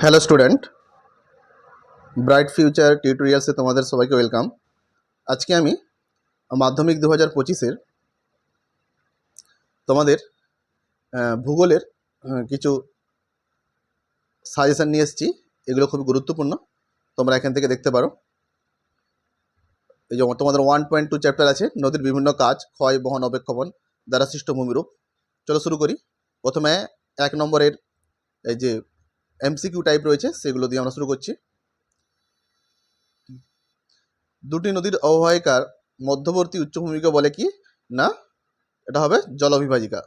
Hello student, bright future টিউটোরিয়ালসে তোমাদের সবাইকে welcome. আজকে আমি মাধ্যমিক 2025-এর তোমাদের ভূগোলের কিছু সাজেশান নিয়ে এসেছি। এগুলো খুব গুরুত্বপূর্ণ, তোমরা এখান থেকে দেখতে পারো। এই যে তোমাদের 1.2 চ্যাপ্টার আছে, নদীর বিভিন্ন কাজ, ক্ষয়, বহন, অবক্ষেপণ দ্বারা সৃষ্ট ভূমিরূপ। চলো শুরু করি। প্রথমে 1 নম্বরের এই যে এমসিকিউ টাইপ রয়েছে সেগুলো দিয়ে আমরা শুরু করছি। দুটি নদীর অববাহিকার মধ্যবর্তী উচ্চভূমিকে বলে কি না? এটা হবে জলবিভাজিকা।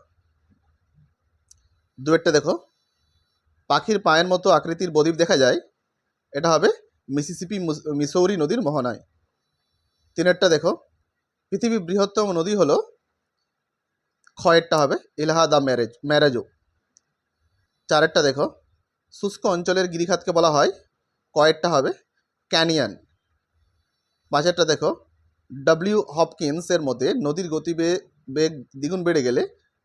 দুয়েরটা দেখো, পাখির পায়ের মতো আকৃতির বদ্বীপ দেখা যায়, এটা হবে মিসিসিপি মিসৌরি নদীর মোহনায়। তিনেরটা দেখো, পৃথিবীর বৃহত্তম নদী হলো, ক্ষয়েরটা হবে ইলাহা ম্যারেজো। চারেরটা দেখো, শুষ্ক অঞ্চলের গিরিখাতকে বলা হয়, কয়েরটা হবে ক্যানিয়ন। পাঁচেরটা দেখো, ডব্লিউ হপকিন্সের মতে নদীর বেগ দ্বিগুণ বেড়ে গেলে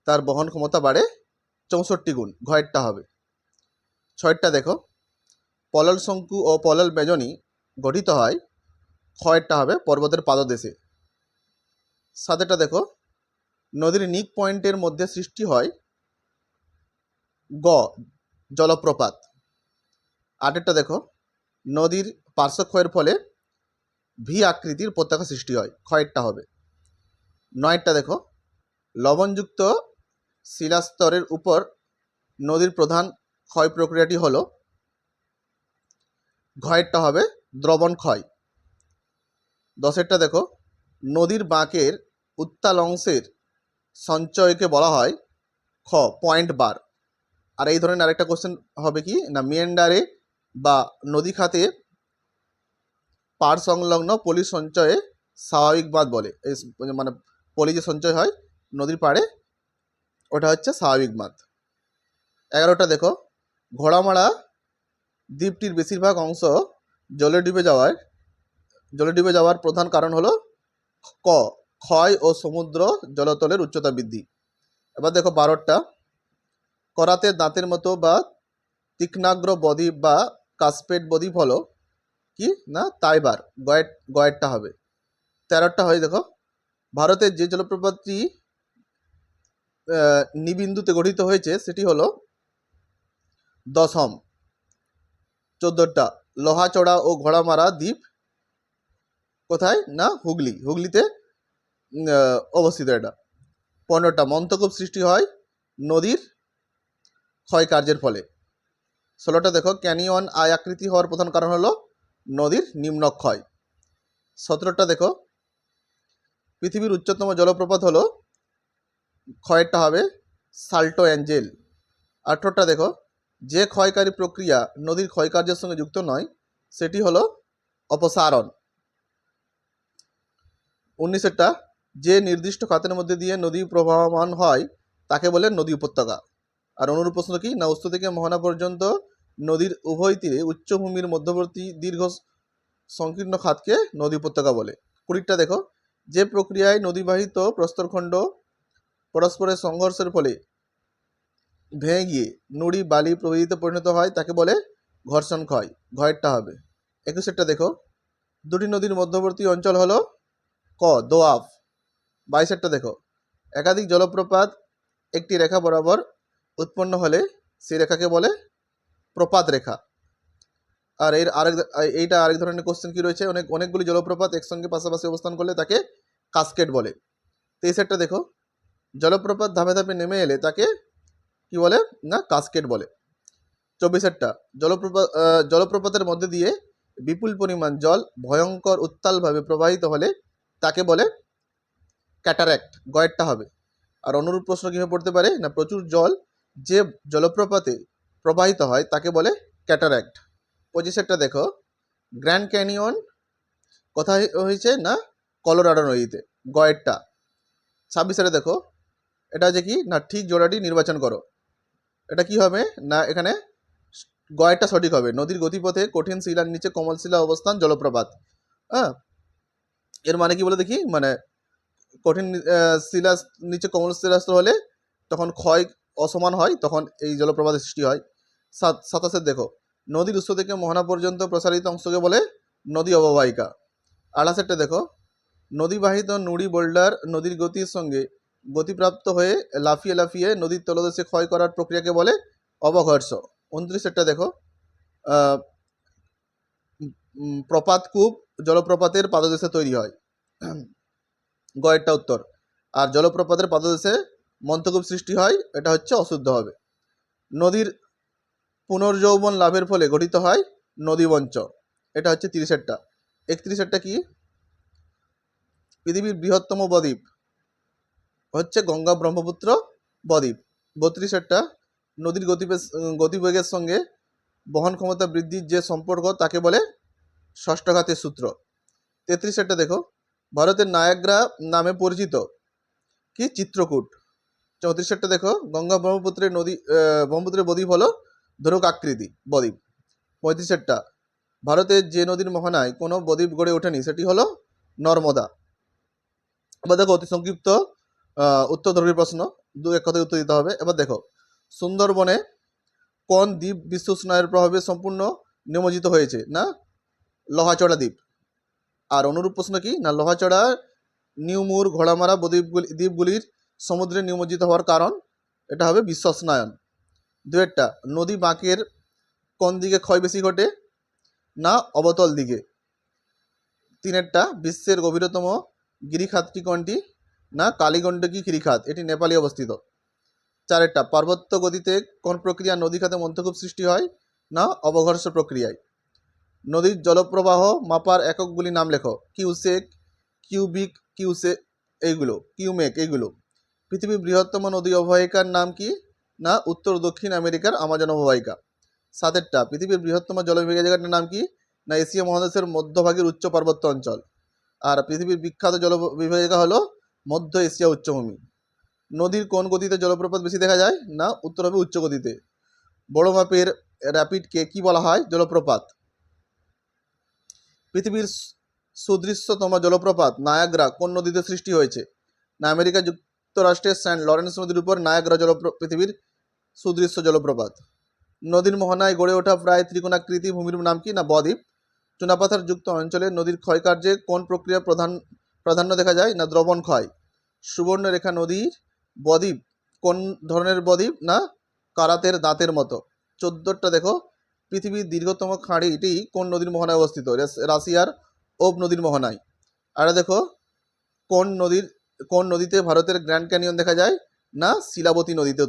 তার বহন ক্ষমতা বাড়ে 64 গুণ, ঘয়েরটা হবে। ছয়েরটা দেখো, পলল শঙ্কু ও পলল বেজনী গঠিত হয়, ক্ষয়েরটা হবে পর্বতের পাদদেশে। সাতেরটা দেখো, নদীর নিক পয়েন্টের মধ্যে সৃষ্টি হয় গ জলপ্রপাত। আটেরটা দেখো, নদীর পার্শ্বক্ষয়ের ফলে ভি আকৃতির উপত্যকা সৃষ্টি হয়, ক্ষয়েরটা হবে। নয়েরটা দেখো, লবণযুক্ত শিলাস্তরের উপর নদীর প্রধান ক্ষয় প্রক্রিয়াটি হলো, ঘয়েরটা হবে দ্রবণ ক্ষয়। দশেরটা দেখো, নদীর বাঁকের উত্তাল অংশের সঞ্চয়কে বলা হয় খ পয়েন্ট বার। আর এই ধরনের আরেকটা কোশ্চেন হবে কি না, মিয়েন্ডারে বা নদী খাতে পার সংলগ্ন পলি সঞ্চয়ে স্বাভাবিক বাঁধ বলে। এই মানে পলি যে সঞ্চয় হয় নদীর পাড়ে, ওটা হচ্ছে স্বাভাবিক বাঁধ। 11টা দেখো, ঘোড়ামারা দ্বীপটির বেশিরভাগ অংশ জলে ডুবে যাওয়ার প্রধান কারণ হলো ক ক্ষয় ও সমুদ্র জলতলের উচ্চতা বৃদ্ধি। এবার দেখো 12টা, করাতে দাঁতের মতো বা তীক্ষ্ণাগ্র বদ্বীপ বা কাসপেট বদ্বীপ হলো কি না তাইবার, গয়েরটা হবে। 13টা হয় দেখো, ভারতের যে জলপ্রপাতটি নিবিন্দুতে গঠিত হয়েছে সেটি হলো দশম। 14টা, লোহাচড়া ও ঘোড়ামারা দ্বীপ কোথায় না হুগলিতে অবস্থিত এটা। 15টা, মন্তকূপ সৃষ্টি হয় নদীর ক্ষয় কার্যের ফলে। 16টা দেখো, ক্যানিয়ন আয় আকৃতি হওয়ার প্রধান কারণ হলো নদীর নিম্নক্ষয়। 17টা দেখো, পৃথিবীর উচ্চতম জলপ্রপাত হলো, ক্ষয়েরটা হবে সাল্টো অ্যাঞ্জেল। 18টা দেখো, যে ক্ষয়কারী প্রক্রিয়া নদীর ক্ষয়কার্যের সঙ্গে যুক্ত নয় সেটি হলো অপসারণ। 19টা, যে নির্দিষ্ট খাতের মধ্যে দিয়ে নদী প্রবাহমান হয় তাকে বলে নদী উপত্যকা। আর অনুরূপ প্রশ্ন কি না, উৎস থেকে মোহনা পর্যন্ত নদীর উভয় তীরে উচ্চভূমির মধ্যবর্তী দীর্ঘ সংকীর্ণ খাতকে নদী উপত্যকা বলে। 20টা দেখো, যে প্রক্রিয়ায় নদীবাহিত প্রস্তরখণ্ড পরস্পরের সংঘর্ষের ফলে ভেঙে গিয়ে নুড়ি বালি প্রভৃতিতে পরিণত হয় তাকে বলে ঘর্ষণ ক্ষয়, ঘয়েরটা হবে। 21টা দেখো, দুটি নদীর মধ্যবর্তী অঞ্চল হলো ক দোয়াব। 22টা দেখো, একাধিক জলপ্রপাত একটি রেখা বরাবর উৎপন্ন হলে সেই রেখাকে বলে প্রপাত রেখা। আর এইটা আরেক ধরনের কোশ্চেন কি রয়েছে, অনেকগুলি জলপ্রপাত একসঙ্গে পাশাপাশি অবস্থান করলে তাকে কাসকেড বলে। 23টা দেখো, জলপ্রপাত ধাপে ধাপে নেমে এলে তাকে কি বলে না কাসকেড বলে। 24টা, জলপ্রপাতের মধ্যে দিয়ে বিপুল পরিমাণ জল ভয়ঙ্কর উত্তালভাবে প্রবাহিত হলে তাকে বলে ক্যাটারাক্ট, গয়েরটা হবে। আর অনুরূপ প্রশ্ন কীভাবে পড়তে পারে না, প্রচুর জল যে জলপ্রপাতে প্রবাহিত হয় তাকে বলে ক্যাটারাক্ট। 25টা দেখো, গ্র্যান্ড ক্যানিয়ন কোথায় হয়েছে না কলোরাডো নদীতে, গয়েরটা। 26টা দেখো, এটা যে কি না ঠিক জোড়াটি নির্বাচন করো, এটা কি হবে না এখানে গয়েরটা সঠিক হবে। নদীর গতিপথে কঠিন শিলার নিচে কোমল শিলা অবস্থান জলপ্রপাত। হ্যাঁ, এর মানে কি বলে দেখি, মানে কঠিন শিলা নিচে কোমল শিলাস্তর হলে তখন ক্ষয় অসমান হয়, তখন এই জলপ্রপাতের সৃষ্টি হয়। 27 দেখো, নদীর উৎস থেকে মোহনা পর্যন্ত প্রসারিত অংশকে বলে নদী অববাহিকা। 28 দেখো, নদীবাহিত নুড়ি বোল্ডার নদীর গতির সঙ্গে গতিপ্রাপ্ত হয়ে লাফিয়ে লাফিয়ে নদীর তলদেশে ক্ষয় করার প্রক্রিয়াকে বলে অবঘর্ষ। 29 দেখো, আহ, প্রপাতকূপ জলপ্রপাতের পাদদেশে তৈরি হয়। গয়েরটা উত্তর। আর জলপ্রপাতের পাদদেশে মন্থকূপ সৃষ্টি হয়, এটা হচ্ছে অশুদ্ধ হবে। নদীর পুনর্যৌবন লাভের ফলে গঠিত হয় নদীবঞ্চ, এটা হচ্ছে 30 31 কি, পৃথিবীর বৃহত্তম বদ্বীপ হচ্ছে গঙ্গা ব্রহ্মপুত্র বদ্বীপ। 32 নদীর গতিবেগের সঙ্গে বহন ক্ষমতা বৃদ্ধির যে সম্পর্ক তাকে বলে ষষ্ঠঘাতের সূত্র। 33 দেখো, ভারতের নায়াগ্রা নামে পরিচিত কি চিত্রকূট। 34 দেখো, গঙ্গা ব্রহ্মপুত্রের বদ্বীপ হলো ধনুক আকৃতি বদ্বীপ। 35 ভারতের যে নদীর মোহনায় কোনো বদ্বীপ গড়ে ওঠেনি সেটি হলো নর্মদা। এবার দেখো অতি সংক্ষিপ্ত উত্তরধর্মী প্রশ্ন, দু এক কথায় উত্তর দিতে হবে। এবার দেখো, সুন্দরবনে কোন দ্বীপ বিশ্ব উষ্ণায়নের প্রভাবে সম্পূর্ণ নিমজ্জিত হয়েছে? না লোহাচড়া দ্বীপ। আর অনুরূপ প্রশ্ন কি, না লোহাচড়া, নিউমুর, ঘোড়ামারা দ্বীপগুলির সমুদ্রে নিমজ্জিত হওয়ার কারণ, এটা হবে বিশ্ব উষ্ণায়ন। 2 নদী বাঁকের কোন দিকে ক্ষয় বেশি ঘটে? না অবতল দিকে। 3 বিশ্বের গভীরতম গিরিখাতটি কোনটি? না কালীগণ্ডকী গিরিখাত, এটি নেপালে অবস্থিত। 4 পার্বত্য গতিতে কোন প্রক্রিয়া নদী খাতে মন্থকূপ সৃষ্টি হয়? না অবঘর্ষ প্রক্রিয়ায়। নদীর জলপ্রবাহ মাপার এককগুলি নাম লেখো। কিউসেক, কিউবিক, কিউমেক এইগুলো। পৃথিবীর বৃহত্তম নদী অববাহিকার নাম কি? না উত্তর দক্ষিণ আমেরিকার আমাজন অববাহিকা। 7 পৃথিবীর বৃহত্তম জলবিভাগের জায়গাটার নাম কি? না এশিয়া মহাদেশের মধ্যভাগের উচ্চ পার্বত্য অঞ্চল। আর পৃথিবীর বিখ্যাত জলবিভাজিকা হলো মধ্য এশিয়া উচ্চভূমি। নদীর কোন গতিতে জলপ্রপাত বেশি দেখা যায়? না উত্তর হবে উচ্চ গতিতে। বড় মাপের র্যাপিডকে কি বলা হয়? জলপ্রপাত। পৃথিবীর সুদৃশ্যতম জলপ্রপাত নায়াগ্রা কোন নদীতে সৃষ্টি হয়েছে? না আমেরিকা যুক্তরাষ্ট্রের সেন্ট লরেন্স নদীর উপর নায়াগ্রা পৃথিবীর সুদৃশ্য জলপ্রপাত। নদীর মোহনায় গড়ে ওঠা প্রায় ত্রিকোণাকৃতি ভূমির নাম কি? না বদ্বীপ। চুনাপাথর যুক্ত অঞ্চলে নদীর ক্ষয়কার্যে কোন প্রক্রিয়া প্রাধান্য দেখা যায়? না দ্রবণ ক্ষয়। সুবর্ণরেখা নদীর বদ্বীপ কোন ধরনের বদ্বীপ? না কারাতের দাঁতের মতো। 14 দেখো, পৃথিবীর দীর্ঘতম খাঁড়িটি কোন নদীর মোহনায় অবস্থিত? রাশিয়ার ওব নদীর মোহনায়। আর দেখো, কোন নদীতে ভারতের গ্র্যান্ড ক্যানিয়ন দেখা যায়? না শিলাবতী নদীতে।